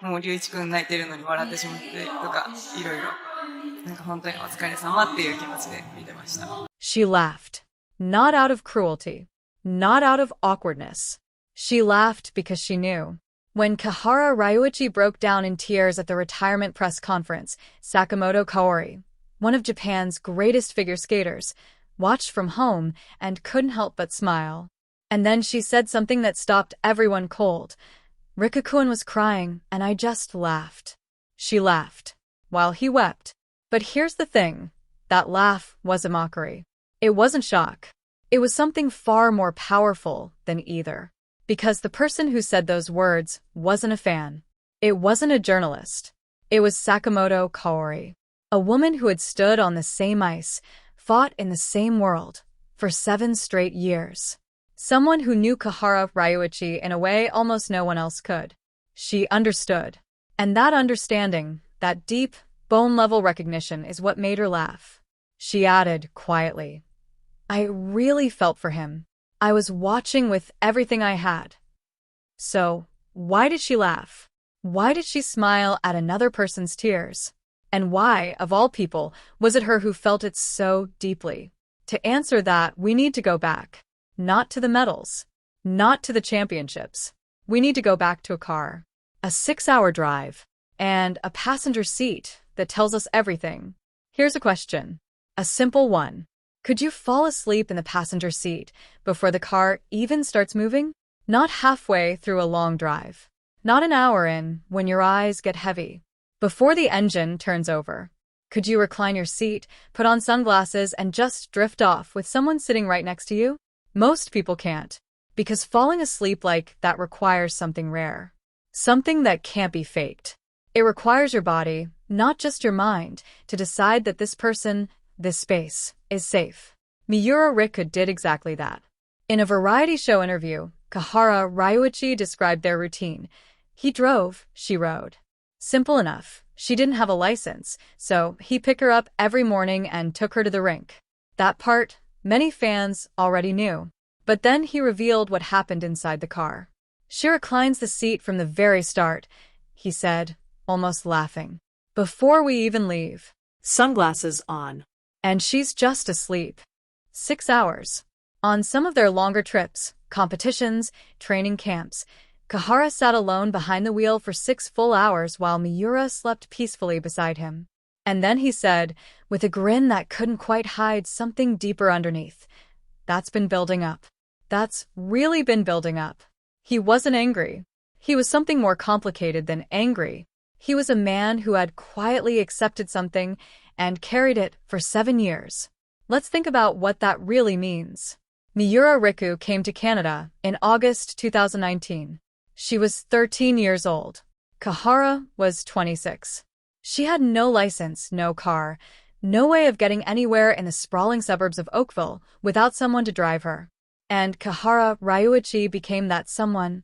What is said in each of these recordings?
もう龍一くん泣いてるのに笑ってしまってとか、いろいろ。なんか本当にお疲れ様っていう気持ちで見てました。She laughed. Not out of cruelty. Not out of awkwardness. She laughed because she knew. When Kihara Ryuichi broke down in tears at the retirement press conference, Sakamoto Kaori, one of Japan's greatest figure skaters, watched from home and couldn't help but smile. And then she said something that stopped everyone cold. Rikakuen was crying, and I just laughed. She laughed, while he wept. But here's the thing. That laugh was a mockery. It wasn't shock. It was something far more powerful than either. Because the person who said those words wasn't a fan. It wasn't a journalist. It was Sakamoto Kaori, a woman who had stood on the same ice, fought in the same world, for 7 straight years. Someone who knew Kihara Ryuichi in a way almost no one else could. She understood. And that understanding, that deep, bone-level recognition is what made her laugh. She added quietly, I really felt for him. I was watching with everything I had. So, why did she laugh? Why did she smile at another person's tears? And why, of all people, was it her who felt it so deeply? To answer that, we need to go back. Not to the medals. Not to the championships. We need to go back to a car. A 6-hour drive. And a passenger seat that tells us everything. Here's a question. A simple one. Could you fall asleep in the passenger seat before the car even starts moving? Not halfway through a long drive. Not an hour in, when your eyes get heavy. Before the engine turns over. Could you recline your seat, put on sunglasses, and just drift off with someone sitting right next to you? Most people can't. Because falling asleep like that requires something rare. Something that can't be faked. It requires your body, not just your mind, to decide that this person, this space, is safe. Miura Riku did exactly that. In a variety show interview, Kihara Ryuichi described their routine. He drove, she rode. Simple enough. She didn't have a license, so he picked her up every morning and took her to the rink. That part, many fans already knew. But then he revealed what happened inside the car. She reclines the seat from the very start, he said, almost laughing. Before we even leave. Sunglasses on. And she's just asleep. 6 hours. On some of their longer trips, competitions, training camps, Kihara sat alone behind the wheel for 6 full hours while Miura slept peacefully beside him. And then he said, with a grin that couldn't quite hide something deeper underneath, that's been building up. That's really been building up. He wasn't angry. He was something more complicated than angry. He was a man who had quietly accepted something and carried it for 7 years. Let's think about what that really means. Miura Riku came to Canada in August 2019. She was 13 years old. Kihara was 26. She had no license, no car, no way of getting anywhere in the sprawling suburbs of Oakville without someone to drive her. And Kihara Ryuichi became that someone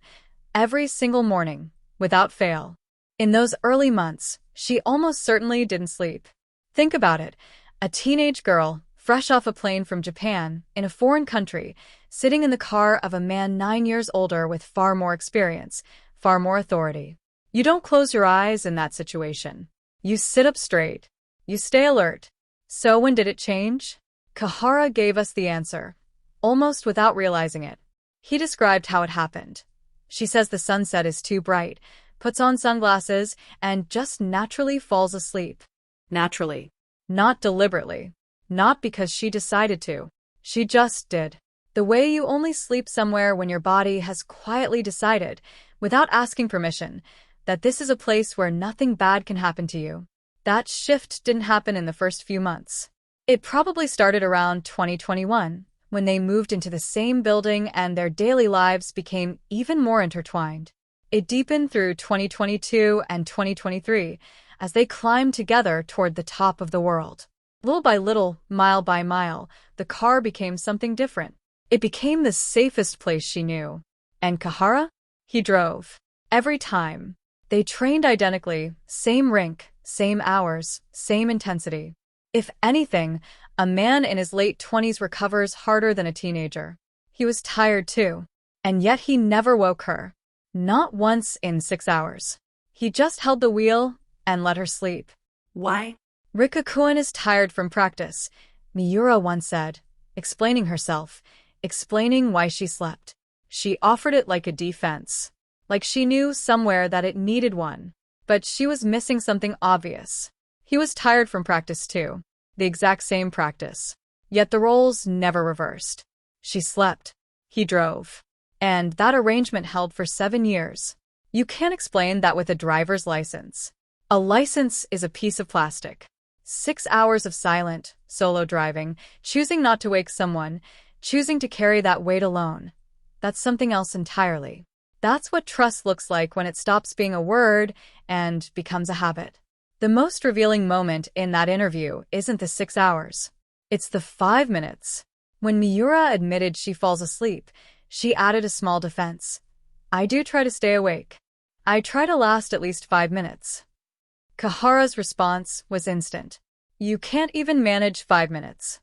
every single morning, without fail. In those early months, she almost certainly didn't sleep. Think about it. A teenage girl, fresh off a plane from Japan, in a foreign country, sitting in the car of a man 9 years older with far more experience, far more authority. You don't close your eyes in that situation. You sit up straight. You stay alert. So when did it change? Kihara gave us the answer, almost without realizing it. He described how it happened. She says the sunset is too bright, puts on sunglasses, and just naturally falls asleep. Naturally. Not deliberately. Not because she decided to. She just did. The way you only sleep somewhere when your body has quietly decided, without asking permission, that this is a place where nothing bad can happen to you. That shift didn't happen in the first few months. It probably started around 2021, when they moved into the same building and their daily lives became even more intertwined. It deepened through 2022 and 2023 as they climbed together toward the top of the world. Little by little, mile by mile, the car became something different. It became the safest place she knew. And Kihara? He drove. Every time. They trained identically, same rink, same hours, same intensity. If anything, a man in his late 20s recovers harder than a teenager. He was tired too. And yet he never woke her. Not once in 6 hours. He just held the wheel and let her sleep. Why? Rikakuen is tired from practice, Miura once said, explaining herself, explaining why she slept. She offered it like a defense, like she knew somewhere that it needed one. But she was missing something obvious. He was tired from practice too, the exact same practice. Yet the roles never reversed. She slept. He drove. And that arrangement held for 7 years. You can't explain that with a driver's license. A license is a piece of plastic. 6 hours of silent, solo driving, choosing not to wake someone, choosing to carry that weight alone. That's something else entirely. That's what trust looks like when it stops being a word and becomes a habit. The most revealing moment in that interview isn't the 6 hours. It's the 5 minutes. When Miura admitted she falls asleep, she added a small defense. I do try to stay awake. I try to last at least 5 minutes. Kihara's response was instant. You can't even manage 5 minutes.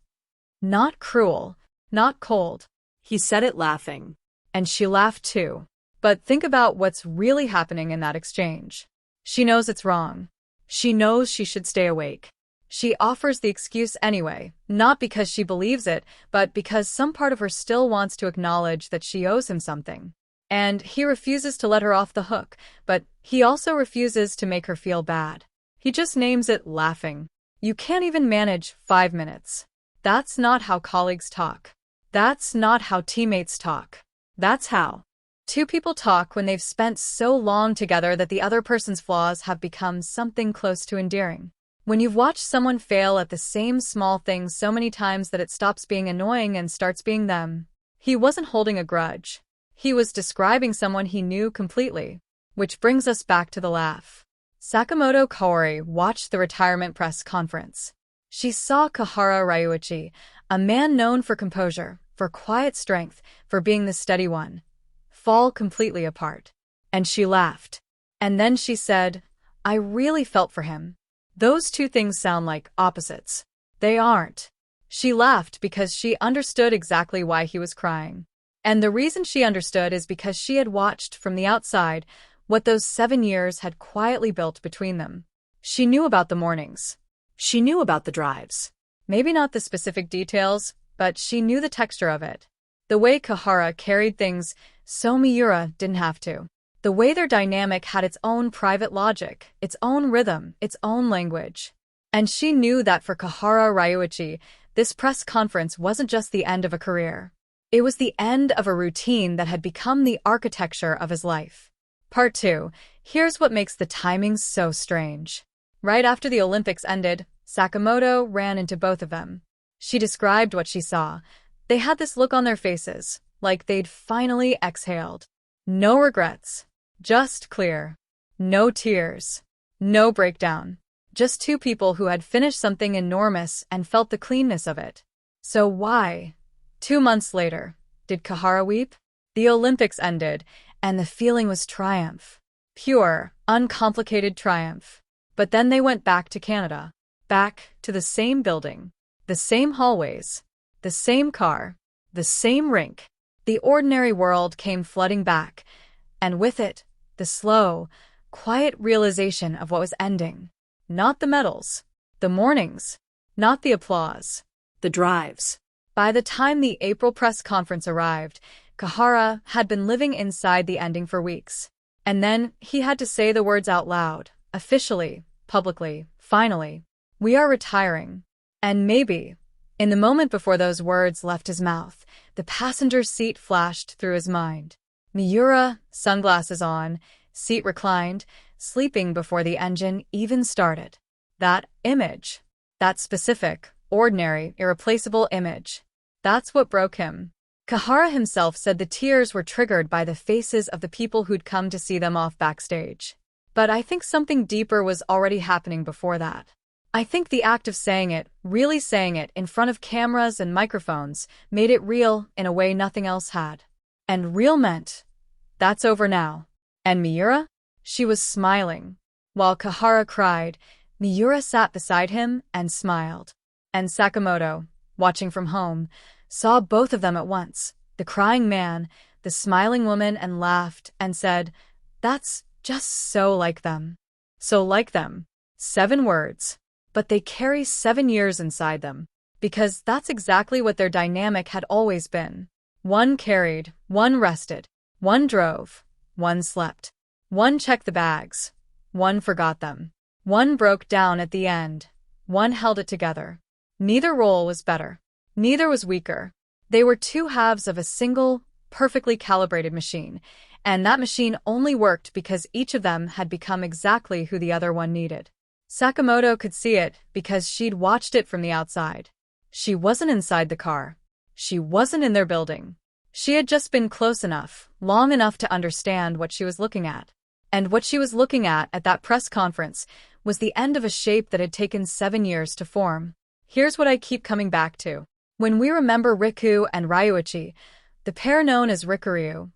Not cruel, not cold. He said it laughing. And she laughed too. But think about what's really happening in that exchange. She knows it's wrong. She knows she should stay awake. She offers the excuse anyway, not because she believes it, but because some part of her still wants to acknowledge that she owes him something. And he refuses to let her off the hook, but he also refuses to make her feel bad. He just names it laughing. You can't even manage 5 minutes. That's not how colleagues talk. That's not how teammates talk. That's how 2 people talk when they've spent so long together that the other person's flaws have become something close to endearing. When you've watched someone fail at the same small thing so many times that it stops being annoying and starts being them. He wasn't holding a grudge. He was describing someone he knew completely. Which brings us back to the laugh. Sakamoto Kaori watched the retirement press conference. She saw Kihara Ryuichi, a man known for composure, for quiet strength, for being the steady one, fall completely apart. And she laughed. And then she said, I really felt for him. Those 2 things sound like opposites. They aren't. She laughed because she understood exactly why he was crying. And the reason she understood is because she had watched from the outside what those 7 years had quietly built between them. She knew about the mornings. She knew about the drives. Maybe not the specific details, but she knew the texture of it. The way Kihara carried things so Miura didn't have to. The way their dynamic had its own private logic, its own rhythm, its own language. And she knew that for Kihara Ryuichi, this press conference wasn't just the end of a career. It was the end of a routine that had become the architecture of his life. Part 2. Here's what makes the timing so strange. Right after the Olympics ended, Sakamoto ran into both of them. She described what she saw. They had this look on their faces, like they'd finally exhaled. No regrets. Just clear. No tears. No breakdown. Just 2 people who had finished something enormous and felt the cleanness of it. So why? 2 months later, did Kihara weep? The Olympics ended, and the feeling was triumph. Pure, uncomplicated triumph. But then they went back to Canada. Back to the same building. The same hallways. The same car. The same rink. The ordinary world came flooding back, and with it, the slow, quiet realization of what was ending. Not the medals. The mornings. Not the applause. The drives. By the time the April press conference arrived, Kihara had been living inside the ending for weeks. And then he had to say the words out loud, officially, publicly, finally. We are retiring. And maybe, in the moment before those words left his mouth, the passenger seat flashed through his mind. Miura, sunglasses on, seat reclined, sleeping before the engine even started. That image. That specific, ordinary, irreplaceable image. That's what broke him. Kihara himself said the tears were triggered by the faces of the people who'd come to see them off backstage. But I think something deeper was already happening before that. I think the act of saying it, really saying it in front of cameras and microphones, made it real in a way nothing else had. And real meant, that's over now. And Miura? She was smiling. While Kihara cried, Miura sat beside him and smiled. And Sakamoto, watching from home, saw both of them at once, the crying man, the smiling woman, and laughed and said, That's Just so like them. So like them. 7 words. But they carry 7 years inside them. Because that's exactly what their dynamic had always been. One carried, one rested, one drove, one slept. One checked the bags. One forgot them. One broke down at the end. One held it together. Neither role was better. Neither was weaker. They were 2 halves of a single, perfectly calibrated machine, and that machine only worked because each of them had become exactly who the other one needed. Sakamoto could see it because she'd watched it from the outside. She wasn't inside the car. She wasn't in their building. She had just been close enough, long enough to understand what she was looking at. And what she was looking at that press conference was the end of a shape that had taken 7 years to form. Here's what I keep coming back to. When we remember Riku and Ryuichi, the pair known as Rikuryu,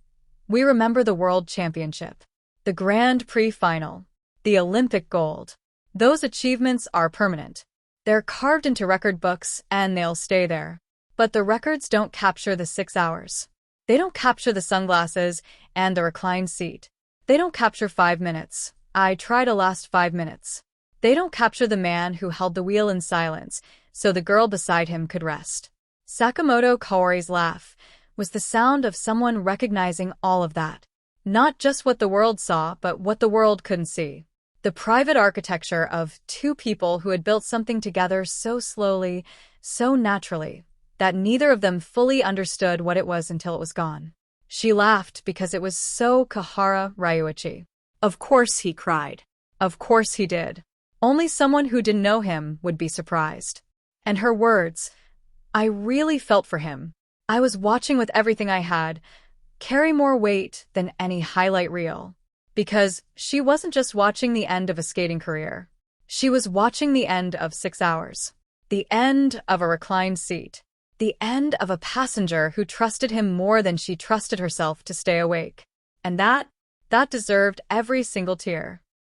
we remember the World Championship, the Grand Prix Final, the Olympic gold. Those achievements are permanent. They're carved into record books and they'll stay there. But the records don't capture the 6 hours. They don't capture the sunglasses and the reclined seat. They don't capture 5 minutes. I try to last 5 minutes. They don't capture the man who held the wheel in silence so the girl beside him could rest. Sakamoto Kaori's laugh was the sound of someone recognizing all of that. Not just what the world saw, but what the world couldn't see. The private architecture of 2 people who had built something together so slowly, so naturally, that neither of them fully understood what it was until it was gone. She laughed because it was so Kihara Ryuichi. Of course, he cried. Of course he did. Only someone who didn't know him would be surprised. And her words, I really felt for him. I was watching with everything I had, carry more weight than any highlight reel. Because she wasn't just watching the end of a skating career. She was watching the end of 6 hours. The end of a reclined seat. The end of a passenger who trusted him more than she trusted herself to stay awake. And that deserved every single tear.